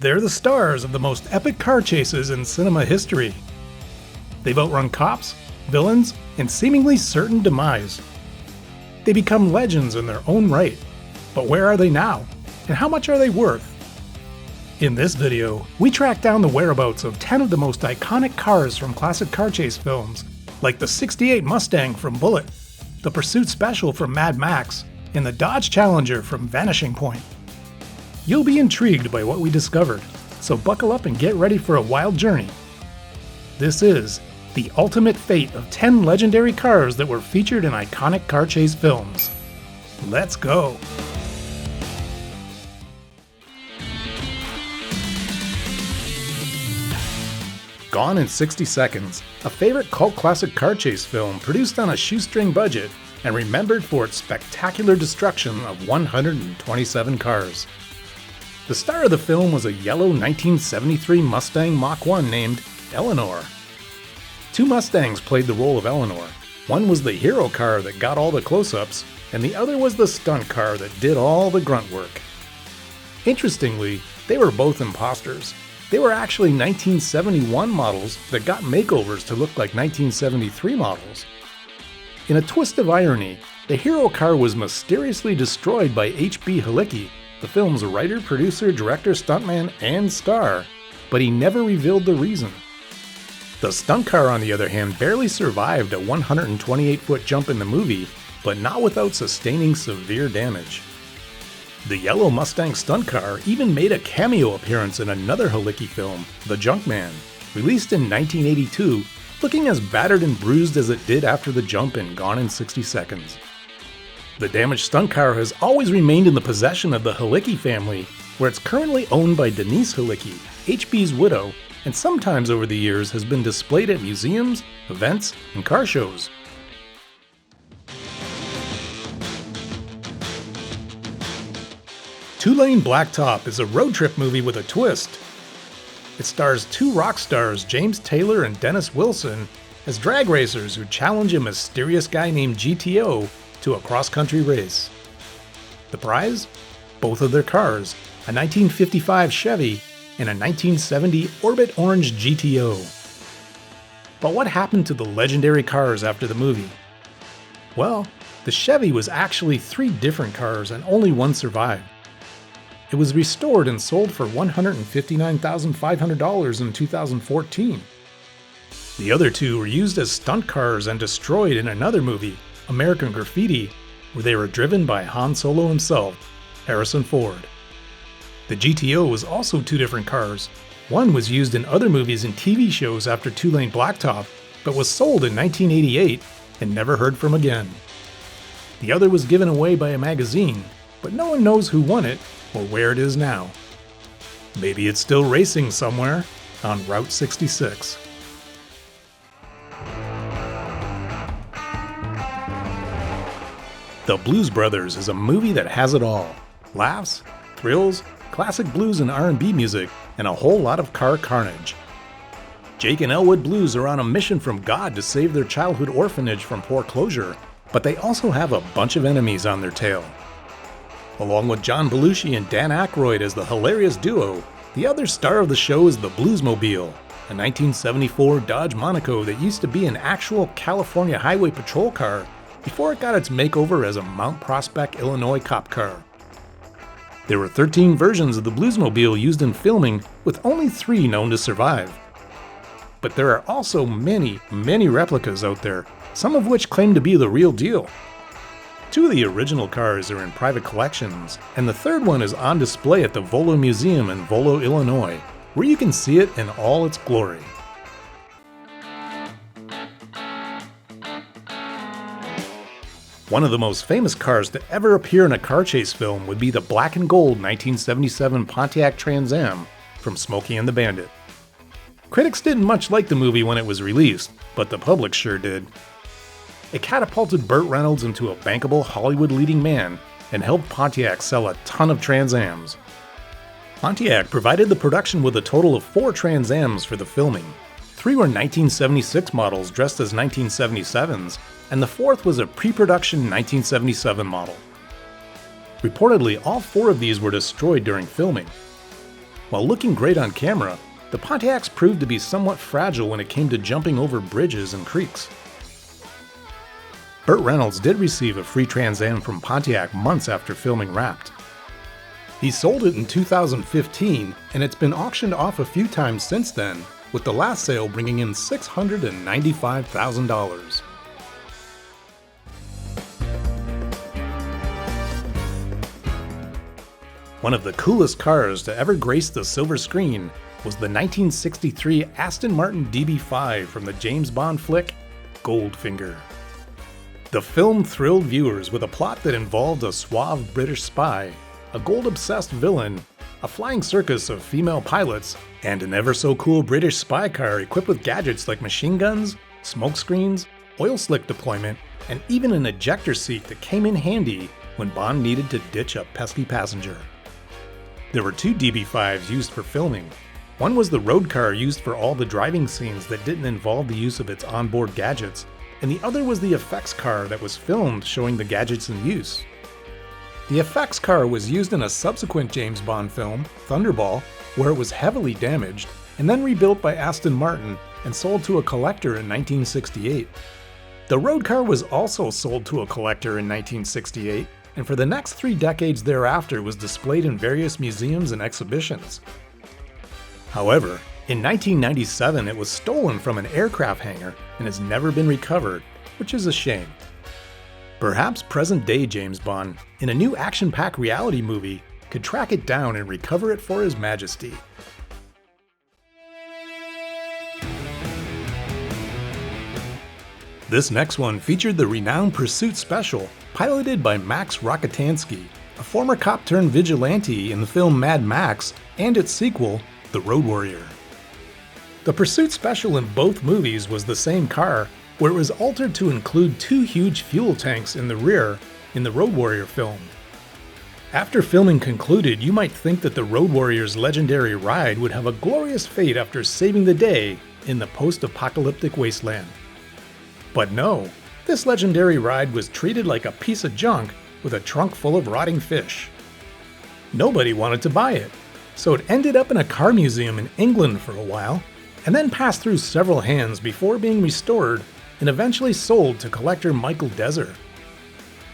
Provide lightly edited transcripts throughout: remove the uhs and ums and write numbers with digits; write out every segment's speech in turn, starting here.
They're the stars of the most epic car chases in cinema history. They've outrun cops, villains, and seemingly certain demise. They become legends in their own right. But where are they now? And how much are they worth? In this video, we track down the whereabouts of 10 of the most iconic cars from classic car chase films, like the '68 Mustang from Bullitt, the Pursuit Special from Mad Max, and the Dodge Challenger from Vanishing Point. You'll be intrigued by what we discovered, so buckle up and get ready for a wild journey. This is the ultimate fate of 10 legendary cars that were featured in iconic car chase films. Let's go! Gone in 60 Seconds, a favorite cult classic car chase film produced on a shoestring budget and remembered for its spectacular destruction of 127 cars. The star of the film was a yellow 1973 Mustang Mach 1 named Eleanor. Two Mustangs played the role of Eleanor. One was the hero car that got all the close-ups, and the other was the stunt car that did all the grunt work. Interestingly, they were both imposters. They were actually 1971 models that got makeovers to look like 1973 models. In a twist of irony, the hero car was mysteriously destroyed by H.B. Halicki, the film's writer, producer, director, stuntman, and star, but he never revealed the reason. The stunt car, on the other hand, barely survived a 128-foot jump in the movie, but not without sustaining severe damage. The yellow Mustang stunt car even made a cameo appearance in another Halicki film, The Junkman, released in 1982, looking as battered and bruised as it did after the jump in Gone in 60 Seconds. The damaged stunt car has always remained in the possession of the Halicki family, where it's currently owned by Denise Halicki, HB's widow, and sometimes over the years has been displayed at museums, events, and car shows. Two-Lane Blacktop is a road trip movie with a twist. It stars two rock stars, James Taylor and Dennis Wilson, as drag racers who challenge a mysterious guy named GTO to a cross-country race. The prize? Both of their cars, a 1955 Chevy and a 1970 Orbit Orange GTO. But what happened to the legendary cars after the movie? Well, the Chevy was actually 3 different cars and only one survived. It was restored and sold for $159,500 in 2014. The other 2 were used as stunt cars and destroyed in another movie, American Graffiti, where they were driven by Han Solo himself, Harrison Ford. The GTO was also 2 different cars. One was used in other movies and TV shows after Two-Lane Blacktop, but was sold in 1988 and never heard from again. The other was given away by a magazine, but no one knows who won it or where it is now. Maybe it's still racing somewhere on Route 66. The Blues Brothers is a movie that has it all. Laughs, thrills, classic blues and R&B music, and a whole lot of car carnage. Jake and Elwood Blues are on a mission from God to save their childhood orphanage from foreclosure, but they also have a bunch of enemies on their tail. Along with John Belushi and Dan Aykroyd as the hilarious duo, the other star of the show is the Bluesmobile, a 1974 Dodge Monaco that used to be an actual California Highway Patrol car before it got its makeover as a Mount Prospect, Illinois cop car. There were 13 versions of the Bluesmobile used in filming, with only 3 known to survive. But there are also many, many replicas out there, some of which claim to be the real deal. 2 of the original cars are in private collections, and the third one is on display at the Volo Museum in Volo, Illinois, where you can see it in all its glory. One of the most famous cars to ever appear in a car chase film would be the black and gold 1977 Pontiac Trans Am from Smokey and the Bandit. Critics didn't much like the movie when it was released, but the public sure did. It catapulted Burt Reynolds into a bankable Hollywood leading man and helped Pontiac sell a ton of Trans Ams. Pontiac provided the production with a total of 4 Trans Ams for the filming. 3 were 1976 models dressed as 1977s, and the 4th was a pre-production 1977 model. Reportedly, all 4 of these were destroyed during filming. While looking great on camera, the Pontiacs proved to be somewhat fragile when it came to jumping over bridges and creeks. Burt Reynolds did receive a free Trans Am from Pontiac months after filming wrapped. He sold it in 2015, and it's been auctioned off a few times since then, with the last sale bringing in $695,000. One of the coolest cars to ever grace the silver screen was the 1963 Aston Martin DB5 from the James Bond flick Goldfinger. The film thrilled viewers with a plot that involved a suave British spy, a gold-obsessed villain, a flying circus of female pilots, and an ever-so-cool British spy car equipped with gadgets like machine guns, smoke screens, oil slick deployment, and even an ejector seat that came in handy when Bond needed to ditch a pesky passenger. There were two DB5s used for filming. One was the road car used for all the driving scenes that didn't involve the use of its onboard gadgets, and the other was the effects car that was filmed showing the gadgets in use. The effects car was used in a subsequent James Bond film, Thunderball, where it was heavily damaged, and then rebuilt by Aston Martin and sold to a collector in 1968. The road car was also sold to a collector in 1968, and for the next 3 decades thereafter was displayed in various museums and exhibitions. However, in 1997 it was stolen from an aircraft hangar and has never been recovered, which is a shame. Perhaps present-day James Bond, in a new action-packed reality movie, could track it down and recover it for His Majesty. This next one featured the renowned Pursuit Special, piloted by Max Rockatansky, a former cop-turned-vigilante in the film Mad Max and its sequel, The Road Warrior. The Pursuit Special in both movies was the same car, where it was altered to include 2 huge fuel tanks in the rear in the Road Warrior film. After filming concluded, you might think that the Road Warrior's legendary ride would have a glorious fate after saving the day in the post-apocalyptic wasteland. But no, this legendary ride was treated like a piece of junk with a trunk full of rotting fish. Nobody wanted to buy it, so it ended up in a car museum in England for a while, and then passed through several hands before being restored and eventually sold to collector Michael Dezer.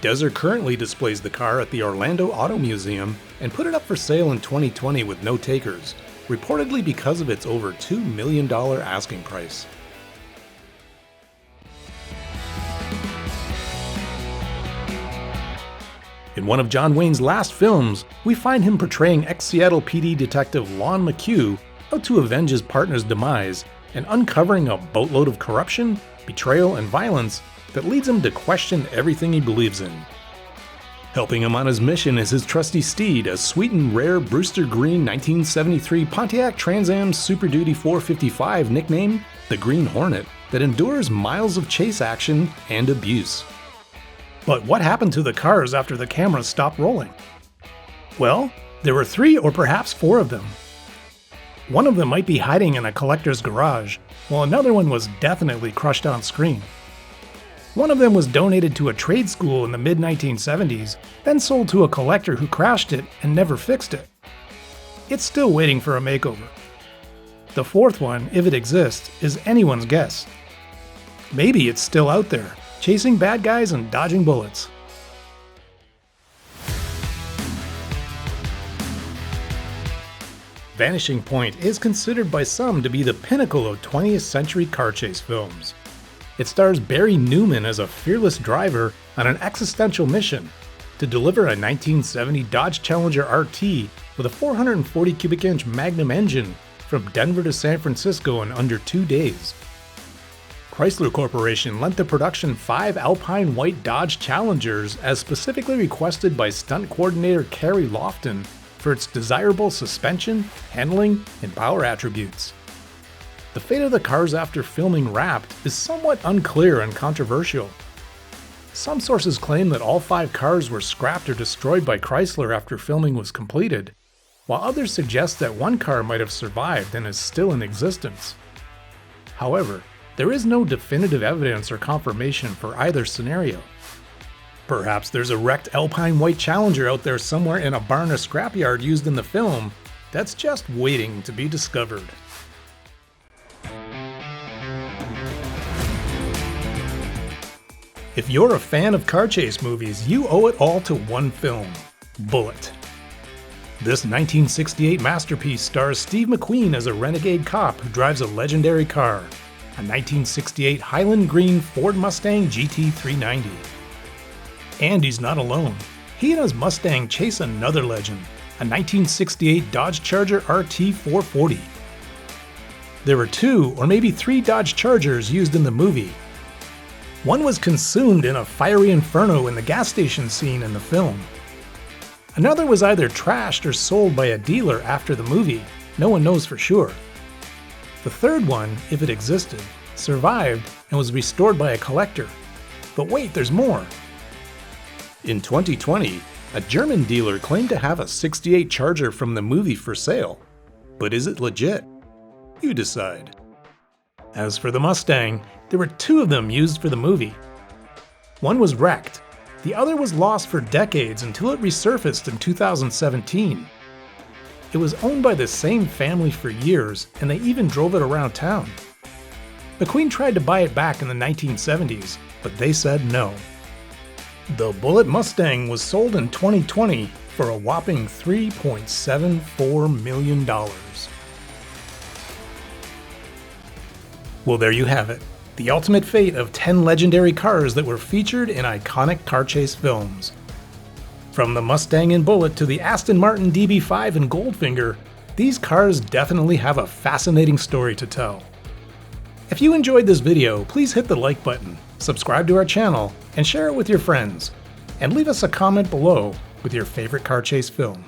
Dezer currently displays the car at the Orlando Auto Museum and put it up for sale in 2020 with no takers, reportedly because of its over $2 million asking price. In one of John Wayne's last films, we find him portraying ex-Seattle PD detective Lon McHugh out to avenge his partner's demise and uncovering a boatload of corruption, betrayal, and violence that leads him to question everything he believes in. Helping him on his mission is his trusty steed, a sweet and rare Brewster Green 1973 Pontiac Trans Am Super Duty 455 nicknamed the Green Hornet that endures miles of chase action and abuse. But what happened to the cars after the cameras stopped rolling? Well, there were 3 or perhaps 4 of them. One of them might be hiding in a collector's garage, while another one was definitely crushed on screen. One of them was donated to a trade school in the mid-1970s, then sold to a collector who crashed it and never fixed it. It's still waiting for a makeover. The 4th one, if it exists, is anyone's guess. Maybe it's still out there, chasing bad guys and dodging bullets. Vanishing Point is considered by some to be the pinnacle of 20th century car chase films. It stars Barry Newman as a fearless driver on an existential mission to deliver a 1970 Dodge Challenger RT with a 440 cubic inch Magnum engine from Denver to San Francisco in under 2 days. Chrysler Corporation lent the production 5 Alpine White Dodge Challengers as specifically requested by stunt coordinator Carrie Lofton for its desirable suspension, handling, and power attributes. The fate of the cars after filming Wrapped is somewhat unclear and controversial. Some sources claim that all 5 cars were scrapped or destroyed by Chrysler after filming was completed, while others suggest that one car might have survived and is still in existence. However, there is no definitive evidence or confirmation for either scenario. Perhaps there's a wrecked Alpine White Challenger out there somewhere in a barn or scrapyard used in the film that's just waiting to be discovered. If you're a fan of car chase movies, you owe it all to one film, Bullitt. This 1968 masterpiece stars Steve McQueen as a renegade cop who drives a legendary car, a 1968 Highland Green Ford Mustang GT390. And he's not alone. He and his Mustang chase another legend, a 1968 Dodge Charger RT440. There were 2 or maybe 3 Dodge Chargers used in the movie. One was consumed in a fiery inferno in the gas station scene in the film. Another was either trashed or sold by a dealer after the movie. No one knows for sure. The third one, if it existed, survived and was restored by a collector. But wait, there's more. In 2020, a German dealer claimed to have a '68 Charger from the movie for sale. But is it legit? You decide. As for the Mustang, there were 2 of them used for the movie. One was wrecked. The other was lost for decades until it resurfaced in 2017. It was owned by the same family for years, and they even drove it around town. McQueen tried to buy it back in the 1970s, but they said no. The Bullitt Mustang was sold in 2020 for a whopping $3.74 million. Well, there you have it. The ultimate fate of 10 legendary cars that were featured in iconic car chase films. From the Mustang and Bullitt to the Aston Martin DB5 and Goldfinger, these cars definitely have a fascinating story to tell. If you enjoyed this video, please hit the like button, subscribe to our channel, and share it with your friends. And leave us a comment below with your favorite car chase film.